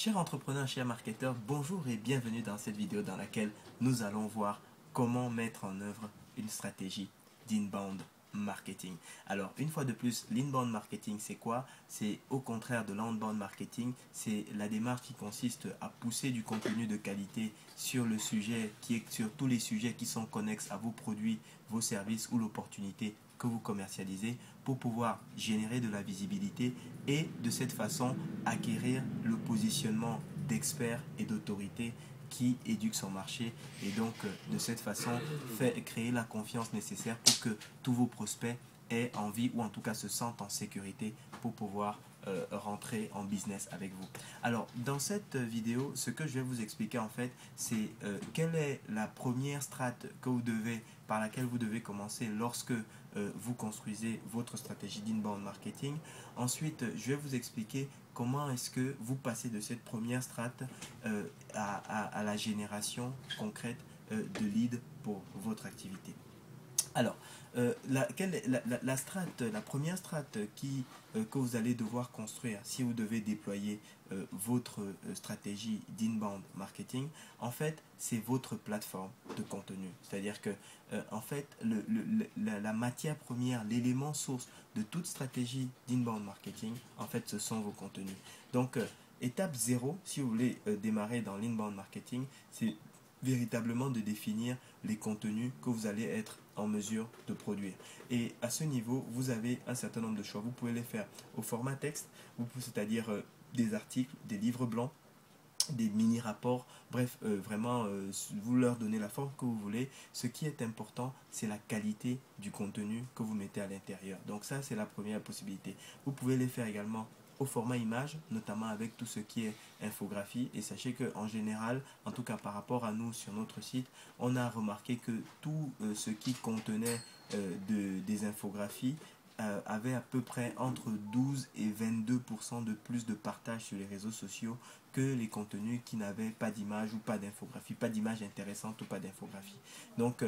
Chers entrepreneurs, chers marketeurs, bonjour et bienvenue dans cette vidéo dans laquelle nous allons voir comment mettre en œuvre une stratégie d'inbound marketing. Alors, une fois de plus, l'inbound marketing, c'est quoi? C'est au contraire de l'outbound marketing, c'est la démarche qui consiste à pousser du contenu de qualité sur le sujet, sur tous les sujets qui sont connexes à vos produits, vos services ou l'opportunité que vous commercialisez pour pouvoir générer de la visibilité et de cette façon acquérir le positionnement d'expert et d'autorité qui éduque son marché et donc de cette façon créer la confiance nécessaire pour que tous vos prospects aient envie ou en tout cas se sentent en sécurité pour pouvoir rentrer en business avec vous. Alors dans cette vidéo, ce que je vais vous expliquer en fait, c'est quelle est la première strate par laquelle vous devez commencer lorsque vous construisez votre stratégie d'inbound marketing. Ensuite, je vais vous expliquer comment est-ce que vous passez de cette première strate à la génération concrète de leads pour votre activité. Alors, la première strate que vous allez devoir construire si vous devez déployer votre stratégie d'inbound marketing, en fait, c'est votre plateforme de contenu. C'est-à-dire que, en fait, la matière première, l'élément source de toute stratégie d'inbound marketing, en fait, ce sont vos contenus. Donc, étape 0, si vous voulez démarrer dans l'inbound marketing, c'est véritablement de définir les contenus que vous allez être en mesure de produire. Et à ce niveau, vous avez un certain nombre de choix. Vous pouvez les faire au format texte, c'est-à-dire des articles, des livres blancs, des mini-rapports, bref, vraiment, vous leur donnez la forme que vous voulez. Ce qui est important, c'est la qualité du contenu que vous mettez à l'intérieur. Donc ça, c'est la première possibilité. Vous pouvez les faire également au format image, notamment avec tout ce qui est infographie. Et sachez qu'en général, en tout cas par rapport à nous sur notre site, on a remarqué que tout ce qui contenait des infographies avait à peu près entre 12 et 22% de plus de partage sur les réseaux sociaux que les contenus qui n'avaient pas d'image ou pas d'infographie, pas d'image intéressante ou pas d'infographie. Donc,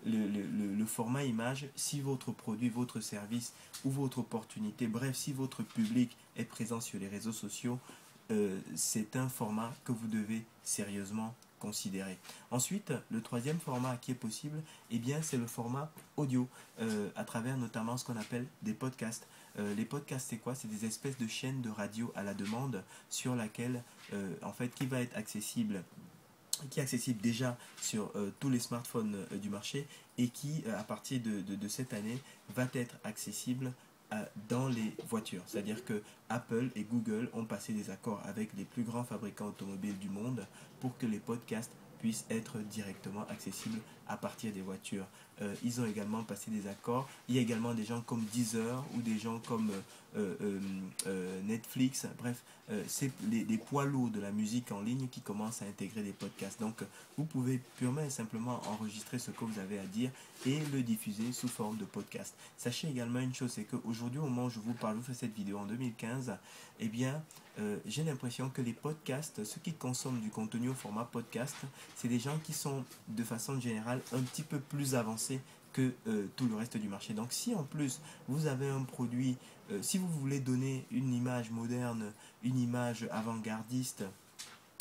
le format image, si votre produit, votre service ou votre opportunité, bref, si votre public est présent sur les réseaux sociaux, c'est un format que vous devez sérieusement considérer. Ensuite, le troisième format qui est possible, eh bien, c'est le format audio, à travers notamment ce qu'on appelle des podcasts. Les podcasts, c'est quoi? C'est des espèces de chaînes de radio à la demande sur laquelle, en fait, qui va être accessible qui est accessible déjà sur tous les smartphones du marché et qui, à partir de cette année, va être accessible dans les voitures. C'est-à-dire que Apple et Google ont passé des accords avec les plus grands fabricants automobiles du monde pour que les podcasts puissent être directement accessibles à partir des voitures. Ils ont également passé des accords. Il y a également des gens comme Deezer ou des gens comme Netflix. Bref, c'est les poids lourds de la musique en ligne qui commencent à intégrer des podcasts. Donc, vous pouvez purement et simplement enregistrer ce que vous avez à dire et le diffuser sous forme de podcast. Sachez également une chose, c'est qu'aujourd'hui, au moment où je vous parle, je vous fais cette vidéo en 2015, eh bien, j'ai l'impression que les podcasts, ceux qui consomment du contenu au format podcast, c'est des gens qui sont de façon générale un petit peu plus avancés que tout le reste du marché. Donc si en plus vous avez un produit, si vous voulez donner une image moderne, une image avant-gardiste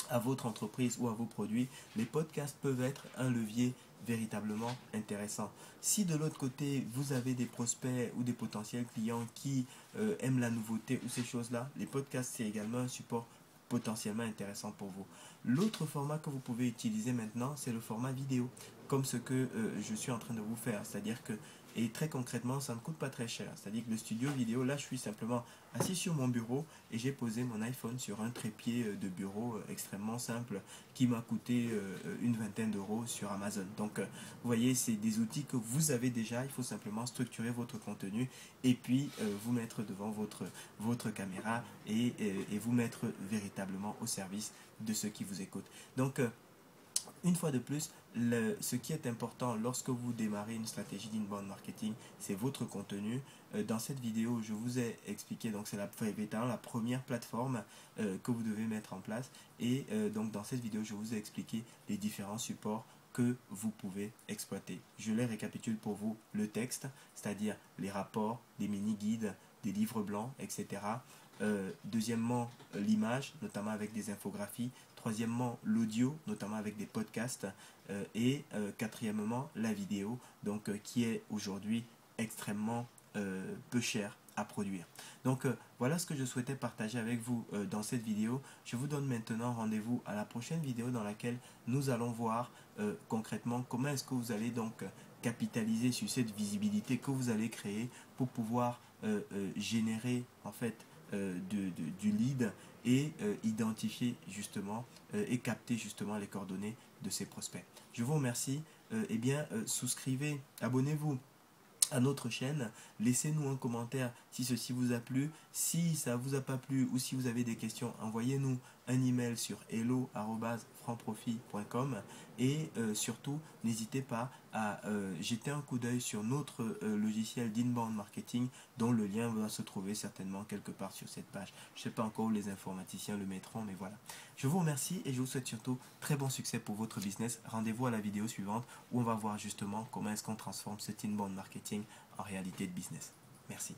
à votre entreprise ou à vos produits, les podcasts peuvent être un levier véritablement intéressant. Si de l'autre côté, vous avez des prospects ou des potentiels clients qui aiment la nouveauté ou ces choses-là, les podcasts, c'est également un support potentiellement intéressant pour vous. L'autre format que vous pouvez utiliser maintenant, c'est le format vidéo, comme ce que je suis en train de vous faire. C'est-à-dire que, et très concrètement, ça ne coûte pas très cher. C'est-à-dire que le studio vidéo, là, je suis simplement assis sur mon bureau et j'ai posé mon iPhone sur un trépied de bureau extrêmement simple qui m'a coûté une vingtaine d'euros sur Amazon. Donc, vous voyez, c'est des outils que vous avez déjà. Il faut simplement structurer votre contenu et puis vous mettre devant votre caméra et vous mettre véritablement au service de ceux qui vous écoutent. Donc, une fois de plus, ce qui est important lorsque vous démarrez une stratégie d'inbound marketing, c'est votre contenu. Dans cette vidéo, je vous ai expliqué, donc c'est la première plateforme que vous devez mettre en place. Et donc dans cette vidéo, je vous ai expliqué les différents supports que vous pouvez exploiter. Je les récapitule pour vous. Le texte, c'est-à-dire les rapports, des mini-guides, des livres blancs, etc. Deuxièmement, l'image, notamment avec des infographies. Troisièmement, l'audio, notamment avec des podcasts. Et quatrièmement, la vidéo, donc qui est aujourd'hui extrêmement peu cher à produire. Donc voilà ce que je souhaitais partager avec vous dans cette vidéo. Je vous donne maintenant rendez-vous à la prochaine vidéo dans laquelle nous allons voir concrètement comment est-ce que vous allez donc capitaliser sur cette visibilité que vous allez créer pour pouvoir générer en fait du lead et identifier justement et capter justement les coordonnées de ces prospects. Je vous remercie. Eh bien, souscrivez, abonnez-vous à notre chaîne, laissez-nous un commentaire si ceci vous a plu. Si ça vous a pas plu ou si vous avez des questions, envoyez-nous un email sur hello@franprofit.com et surtout n'hésitez pas à jeter un coup d'œil sur notre logiciel d'inbound marketing dont le lien va se trouver certainement quelque part sur cette page. Je ne sais pas encore où les informaticiens le mettront, mais voilà. Je vous remercie et je vous souhaite surtout très bon succès pour votre business. Rendez-vous à la vidéo suivante où on va voir justement comment est-ce qu'on transforme cet inbound marketing en réalité de business. Merci.